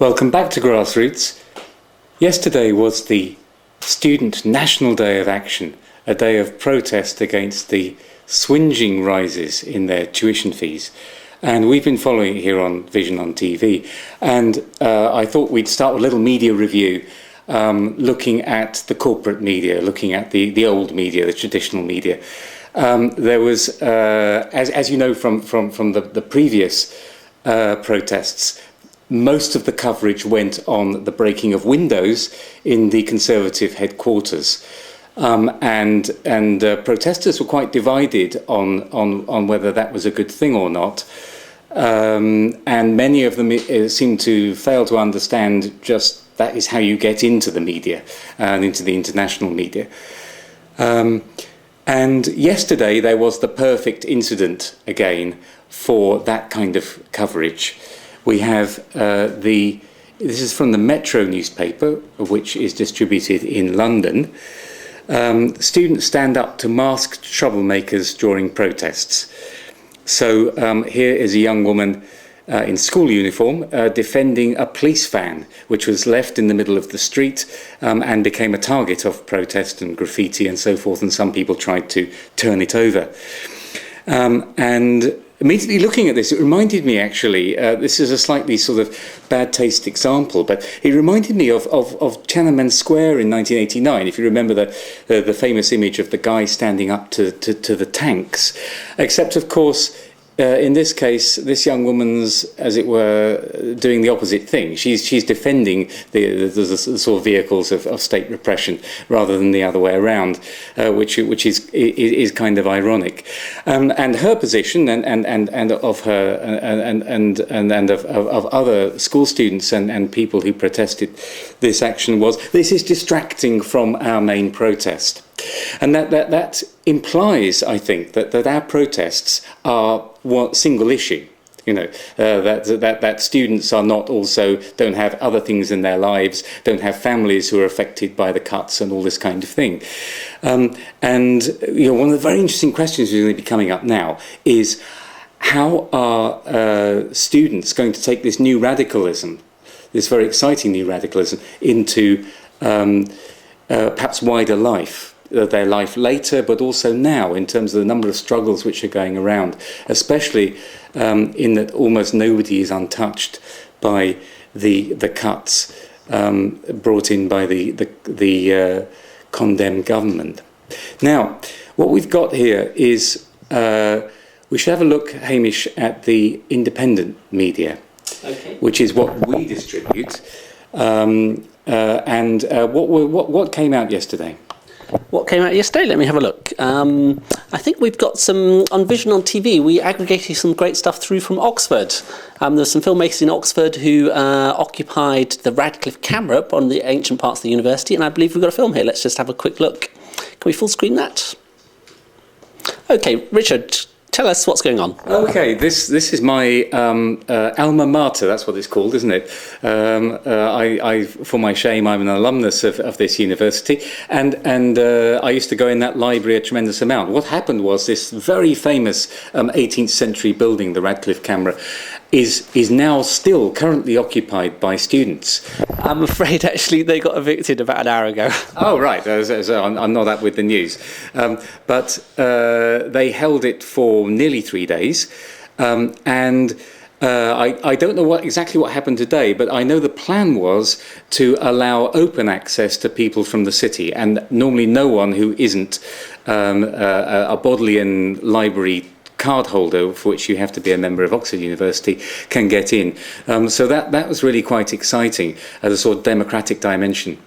Welcome back to Grassroots. Yesterday was the Student National Day of Action, a day of protest against the swinging rises in their tuition fees. And we've been following it here on Vision on TV. And I thought we'd start with a little media review, looking at the corporate media, looking at the old media, the traditional media. There was, as you know from the previous protests, most of the coverage went on the breaking of windows in the Conservative headquarters. And protesters were quite divided on whether that was a good thing or not. And many of them seem to fail to understand just that is how you get into the media and into the international media. And yesterday there was the perfect incident again for that kind of coverage. We have this is from the Metro newspaper, which is distributed in London. Students stand up to masked troublemakers during protests. So here is a young woman in school uniform defending a police van, which was left in the middle of the street and became a target of protest and graffiti and so forth, and some people tried to turn it over. And immediately looking at this, it reminded me actually, this is a slightly sort of bad taste example, but it reminded me of Tiananmen Square in 1989, if you remember the famous image of the guy standing up to the tanks. Except, of course, in this case, this young woman's, as it were, doing the opposite thing. She's defending the sort of vehicles of state repression rather than the other way around, which is kind of ironic. And her position and of her and of other school students and people who protested this action was, this is distracting from our main protest. And that implies, I think, that our protests are one single issue. You know, that students don't have other things in their lives, don't have families who are affected by the cuts and all this kind of thing. And you know, one of the very interesting questions that's going to be coming up now is how are students going to take this new radicalism, this very exciting new radicalism, into perhaps wider life. Their life later, but also now, in terms of the number of struggles which are going around, especially in that almost nobody is untouched by the cuts brought in by the condemned government. Now, what we've got here is we should have a look, Hamish, at the independent media, okay, which is what we distribute. And what came out yesterday? What came out yesterday? Let me have a look. I think we've got some, on Vision on TV, we aggregated some great stuff through from Oxford. There's some filmmakers in Oxford who occupied the Radcliffe camera up on the ancient parts of the university, and I believe we've got a film here. Let's just have a quick look. Can we full screen that? Okay, Richard, tell us what's going on. Okay, this is my alma mater. That's what it's called, isn't it? I for my shame, I'm an alumnus of this university, and I used to go in that library a tremendous amount. What happened was this very famous 18th century building, the Radcliffe Camera, is now still currently occupied by students. I'm afraid actually they got evicted about an hour ago. Oh right, so I'm not up with the news, but they held it for nearly 3 days, and I don't know exactly what happened today, but I know the plan was to allow open access to people from the city, and normally no one who isn't a Bodleian library card holder, for which you have to be a member of Oxford University, can get in. So that was really quite exciting as a sort of democratic dimension.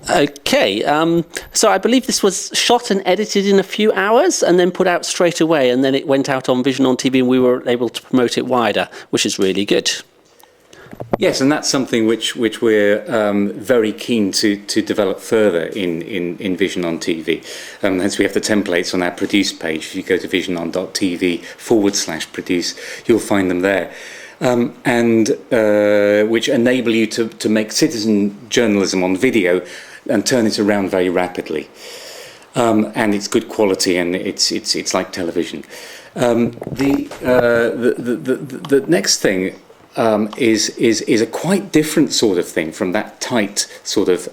Okay, so I believe this was shot and edited in a few hours and then put out straight away, and then it went out on Vision on TV and we were able to promote it wider, which is really good. Yes, and that's something which we're very keen to develop further in Vision on TV. Hence we have the templates on our produce page. If you go to visionon.tv/produce, you'll find them there. Which enable you to make citizen journalism on video and turn it around very rapidly. And it's good quality, and it's like television. The next thing is a quite different sort of thing from that tight sort of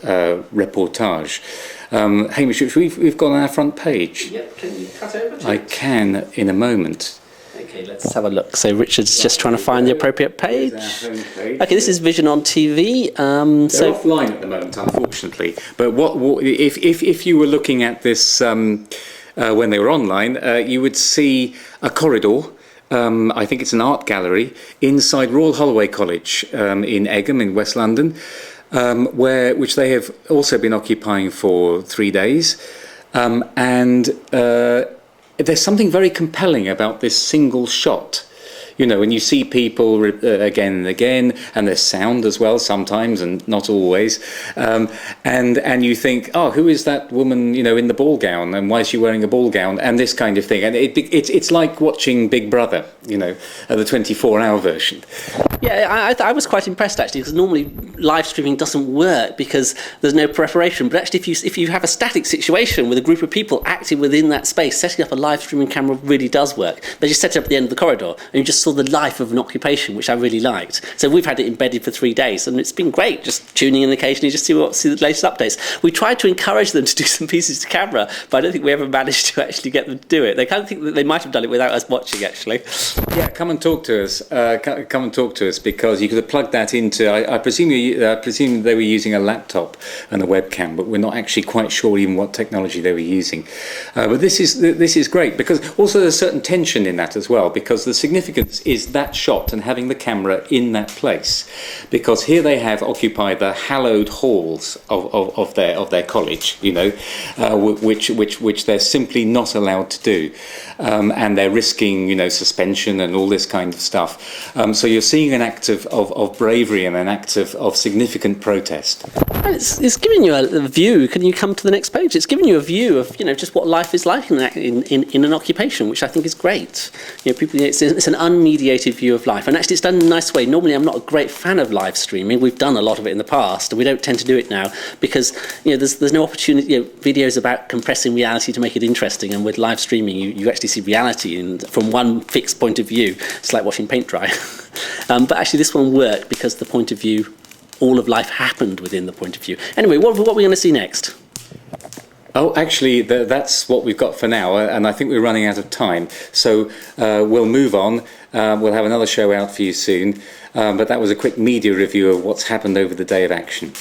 reportage. Hamish, we've got on our front page. Yep, can you cut over to I can in a moment. Okay, let's have a look. So Richard's just trying to find the appropriate page. Okay, this is Vision on TV. They're offline at the moment, unfortunately. But if you were looking at this when they were online, you would see a corridor. I think it's an art gallery inside Royal Holloway College in Egham in West London, which they have also been occupying for 3 days, and there's something very compelling about this single shot. You know, when you see people again and again, and there's sound as well sometimes, and not always, and you think, oh, who is that woman, you know, in the ball gown, and why is she wearing a ball gown, and this kind of thing, and it's like watching Big Brother, you know, the 24-hour version. Yeah, I was quite impressed actually, because normally live streaming doesn't work because there's no preparation. But actually, if you have a static situation with a group of people acting within that space, setting up a live streaming camera really does work. They just set it up at the end of the corridor, and you just saw the life of an occupation, which I really liked. So we've had it embedded for 3 days, and it's been great. Just tuning in occasionally, just see the latest updates. We tried to encourage them to do some pieces to camera, but I don't think we ever managed to actually get them to do it. They kind of think that they might have done it without us watching, actually. Yeah, come and talk to us. Come and talk to us, because you could have plugged that into. I presume they were using a laptop and a webcam, but we're not actually quite sure even what technology they were using. But this is great, because also there's a certain tension in that as well, because the significance is that shot and having the camera in that place, because here they have occupied the hallowed halls of their college, you know, which they're simply not allowed to do, and they're risking, you know, suspension and all this kind of stuff. So you're seeing an act of bravery and an act of significant protest. It's giving you a view. Can you come to the next page? It's giving you a view of, you know, just what life is like in an occupation, which I think is great. You know, people. It's an unmediated view of life, and actually it's done in a nice way. Normally, I'm not a great fan of live streaming. We've done a lot of it in the past, and we don't tend to do it now because, you know, there's no opportunity. You know, videos about compressing reality to make it interesting, and with live streaming, you actually see reality from one fixed point of view. It's like watching paint dry. But actually, this one worked because the point of view, all of life happened within the point of view. Anyway, what are we going to see next? Oh, actually, that's what we've got for now, and I think we're running out of time. So we'll move on. We'll have another show out for you soon. But that was a quick media review of what's happened over the day of action.